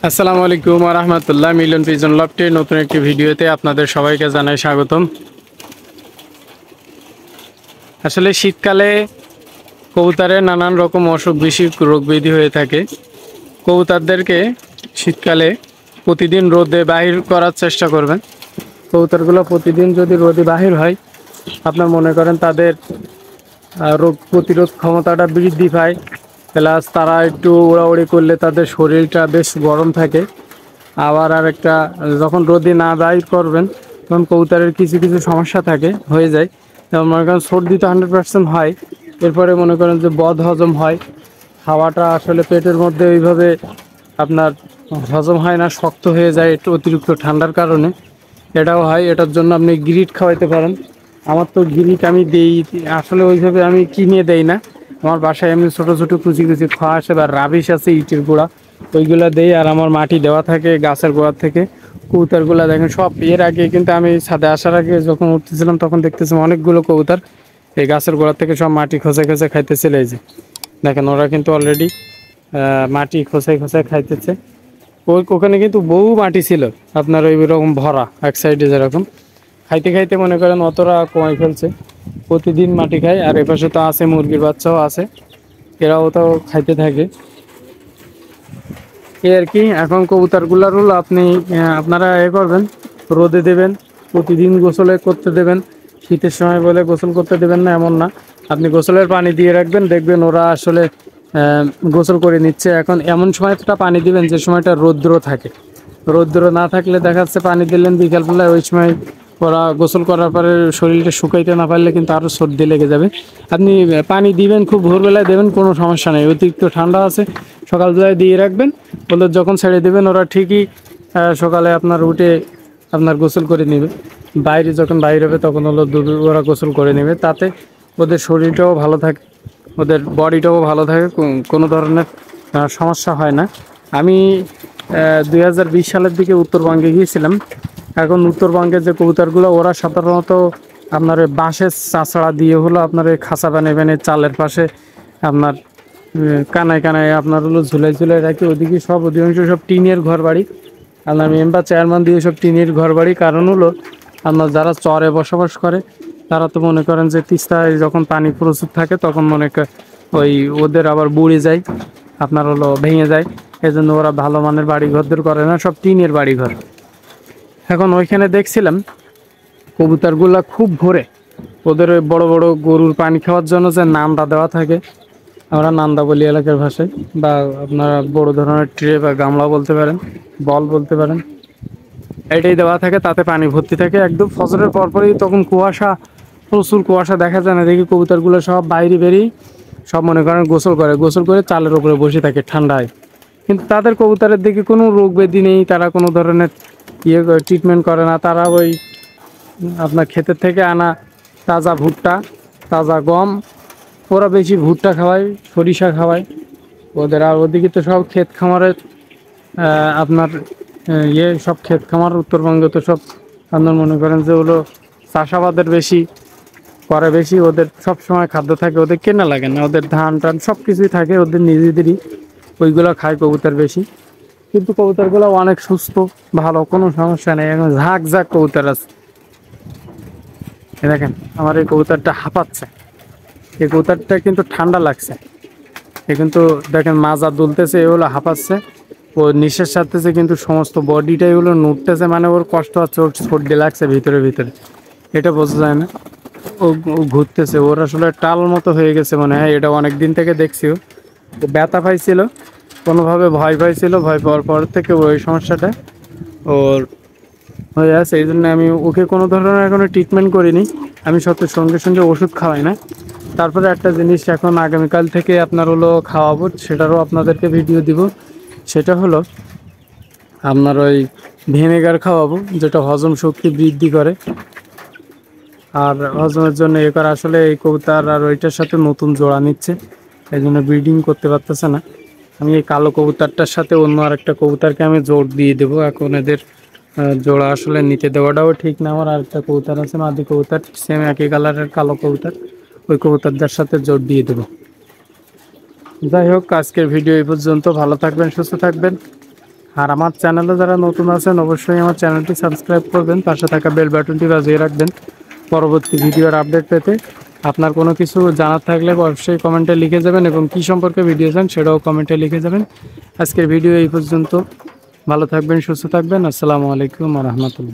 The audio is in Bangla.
আসসালামু আলাইকুম ওয়া রাহমাতুল্লাহ। মিলন পিজন লফটের নতুন একটি ভিডিওতে আপনাদের সবাইকে জানাই স্বাগতম। আসলে শীতকালে কবুতরের নানান রকম অসুখ বিসুখ রোগ ব্যাধি হয়ে থাকে। কবুতরদেরকে শীতকালে প্রতিদিন রোদে বাহির করার চেষ্টা করবেন। কবুতরগুলো প্রতিদিন যদি রোদে বাহির হয়, আপনার মনে করেন তাদের রোগ প্রতিরোধ ক্ষমতাটা বৃদ্ধি পায়, প্লাস তারা একটু উড়াউড়ি করলে তাদের শরীরটা বেশ গরম থাকে। আবার আরেকটা, যখন রোদে না বাইর করবেন তখন কবুতরের কিছু কিছু সমস্যা হয়ে যায়। যেমন মনে করেন সর্দি তো 100% হয়, এরপরে মনে করেন যে বদ হজম হয়, খাওয়াটা আসলে পেটের মধ্যে ওইভাবে আপনার হজম হয় না, শক্ত হয়ে যায় একটু অতিরিক্ত ঠান্ডার কারণে। এটাও হয়, এটার জন্য আপনি গ্রিট খাওয়াইতে পারেন। আমার তো গ্রিট আমি দেই, আসলে ওইভাবে আমি কিনে দেই না, আমার বাসায় এমনি ছোটো ছোটো কুচি কুচি খাওয়া আসে বা রাবিশ আছে ইটের গুঁড়া, ওইগুলো দেই। আর আমার মাটি দেওয়া থাকে গাছের গোড়ার থেকে। কবুতরগুলো দেখেন সব, এর আগে কিন্তু আমি ছাদে আসার আগে যখন উঠতেছিলাম তখন দেখতেছিলাম অনেকগুলো কবুতর এই গাছের গোড়ার থেকে সব মাটি খোঁচে খোঁচে খাইতেছে। এই যে দেখেন, ওরা কিন্তু অলরেডি মাটি খোঁচাই খোঁচাই খাইতেছে। ওখানে কিন্তু বহু মাটি ছিল আপনার ওই রকম ভরা, এক সাইডে যেরকম খাইতে খাইতে মনে করেন অতটা কমাই ফেলছে। প্রতিদিন মাটি খায়। আর এপাশে তো আছে মুরগির বাচ্চাও আছে, এরাও তো খাইতে থাকে এই আর কি। এখন কবুতরগুলার হলো আপনারা করবেন, রোদে দেবেন, প্রতিদিন গোসলে করতে দেবেন। শীতের সময় বলে গোসল করতে দেবেন না এমন না, আপনি গোসলের পানি দিয়ে রাখবেন, দেখবেন ওরা আসলে গোসল করে নিচ্ছে। এখন এমন সময়টা পানি দিবেন যে সময়টা রৌদ্র থাকে, রৌদ্র না থাকলে দেখা যাচ্ছে পানি দিলেন বিকালবেলায়, ওই সময় ওরা গোসল করার পরে শরীরটা শুকাইতে না পারলে কিন্তু আরও সর্দি লেগে যাবে। আপনি পানি দিবেন খুব ভোরবেলায় দেবেন, কোনো সমস্যা নেই। অতিরিক্ত ঠান্ডা আছে সকালবেলায় দিয়ে রাখবেন, ওদের যখন ছেড়ে দেবেন ওরা ঠিকই সকালে আপনার উঠে আপনার গোসল করে নেবে। বাইরে যখন বাইরে হবে তখন হলো ওরা গোসল করে নেবে, তাতে ওদের শরীরটাও ভালো থাকে, ওদের বডিটাও ভালো থাকে, কোনো ধরনের সমস্যা হয় না। আমি 2020 সালের দিকে উত্তরবঙ্গে গিয়েছিলাম। এখন উত্তরবঙ্গের যে কবুতরগুলো ওরা সাধারণত আপনার বাঁশের চাঁচড়া দিয়ে হলো আপনার এই খাঁচা বানিয়ে চালের পাশে আপনার কানায় কানায় আপনার হলো ঝুলাই ঝুলাই রাখি। ওদিকে সব অধিকাংশ সব টিনের ঘর বাড়ি, আপনার মেম্বার চেয়ারম্যান দিয়ে সব টিনের ঘর বাড়ি। কারণ হলো আপনার যারা চরে বসবাস করে তারা তো মনে করেন যে তিস্তায় যখন পানি প্রচুর থাকে তখন ওই ওদের আবার বুড়ে যায়, আপনার হলো ভেঙে যায়, এজন্য ওরা ভালো মানের বাড়ি ঘরদের করে না, সব টিনের বাড়ি ঘর। এখন ওইখানে দেখছিলাম কবুতরগুলা খুব ভোরে, ওদের ওই বড় বড় গরুর পানি খাওয়ার জন্য যে নান্দা দেওয়া থাকে, আমরা নান্দা বলি এলাকার ভাষায়, বা আপনারা বড় ধরনের ট্রে বা গামলা বলতে পারেন, বল বলতে পারেন, এটাই দেওয়া থাকে, তাতে পানি ভর্তি থাকে। একদম ফজরের পরপরই তখন কুয়াশা, প্রচুর কুয়াশা দেখা যায় না, দেখি কবুতরগুলো সব বাইরে বেরিয়ে সব মনে করেন গোসল করে চালের উপরে বসে থাকে ঠান্ডায়। কিন্তু তাদের কবুতরের দিকে কোনো রোগ ব্যাধি নেই, তারা কোনো ধরনের ট্রিটমেন্ট করে না। তারা ওই আপনার ক্ষেতের থেকে আনা তাজা ভুট্টা, তাজা গম, ওরা বেশি ভুট্টা খাওয়ায়, সরিষা খাওয়ায় ওদের। আর ওদিকে তো সব ক্ষেত খামারের আপনার সব ক্ষেত খামার, উত্তরবঙ্গে তো সব আপনার মনে করেন যে হলো চাষাবাদের বেশি করে, বেশি ওদের সব সময় খাদ্য থাকে, ওদের কেনা লাগে না, ওদের ধান টান সব কিছুই থাকে ওদের নিজেদেরই, ওইগুলো খায় কবুতর বেশি। কিন্তু কবুতরগুলো অনেক সুস্থ, ভালো, কোনো সমস্যা নেই। এখন ঝাঁক ঝাঁক কবুতর আছে, দেখেন আমার এই কবুতরটা হাঁপাচ্ছে, এই কবুতরটা কিন্তু ঠান্ডা লাগছে, এ কিন্তু দেখেন মাজা দুলতেছে, এ হলো হাঁপাচ্ছে, ও নিঃশ্বাস ছাড়তেছে, কিন্তু সমস্ত বডিটাই হলো নড়তেছে, মানে ওর কষ্ট হচ্ছে, ওর সর্দি লাগছে ভিতরে ভিতরে, এটা বোঝা যায় না। ও ঘুরতেছে, ওর আসলে টাল মতো হয়ে গেছে মনে হয়, এটা অনেক দিন থেকে দেখছি। ও ব্যথা পাইছিল, কোনোভাবে ভয় পাইছিল, ভয় পাওয়ার পর থেকে ওই সমস্যাটা ওর হয়ে আছে। এই জন্য আমি ওকে কোনো ধরনের এখনো ট্রিটমেন্ট করিনি, আমি সঙ্গে সঙ্গে ওষুধ খাওয়াই না। তারপরে একটা জিনিস এখন আগামীকাল থেকে আপনার হলো খাওয়াবো, সেটারও আপনাদেরকে ভিডিও দিব। সেটা হলো আপনার ওই ভিনেগার খাওয়াবো, যেটা হজম শক্তি বৃদ্ধি করে আর হজমের জন্য এ করে। আসলে এই কবুতর আর ওইটার সাথে নতুন জোড়া নিচ্ছে, এই জন্য ব্রিডিং করতে পারতেছে না। আমি এই কালো কবুতরটার সাথে অন্য আরেকটা কবুতরকে আমি জোড় দিয়ে দেবো। এখন এদের জোড়া আসলে নিতে দেওয়াটাও ঠিক না। আমার আরেকটা কবুতর আছে মাদি কবুতর, সেম একই কালারের কালো কবুতর, ওই কবুতরদের সাথে জোড় দিয়ে দেবো। যাই হোক, আজকের ভিডিও এই পর্যন্ত। ভালো থাকবেন, সুস্থ থাকবেন, আর আমার চ্যানেলে যারা নতুন আছেন অবশ্যই আমার চ্যানেলটি সাবস্ক্রাইব করবেন, পাশে থাকা বেল বাটনটি বাজিয়ে রাখবেন পরবর্তী ভিডিওর আপডেট পেতে। আপনার কোনো কিছু জানার থাকলে অবশ্যই কমেন্টে লিখে যাবেন এবং কী সম্পর্কে ভিডিও চান সেটাও কমেন্টে লিখে যাবেন। আজকের ভিডিও এই পর্যন্ত। ভালো থাকবেন, সুস্থ থাকবেন। আসসালামু আলাইকুম ওয়া রাহমাতুল্লাহ।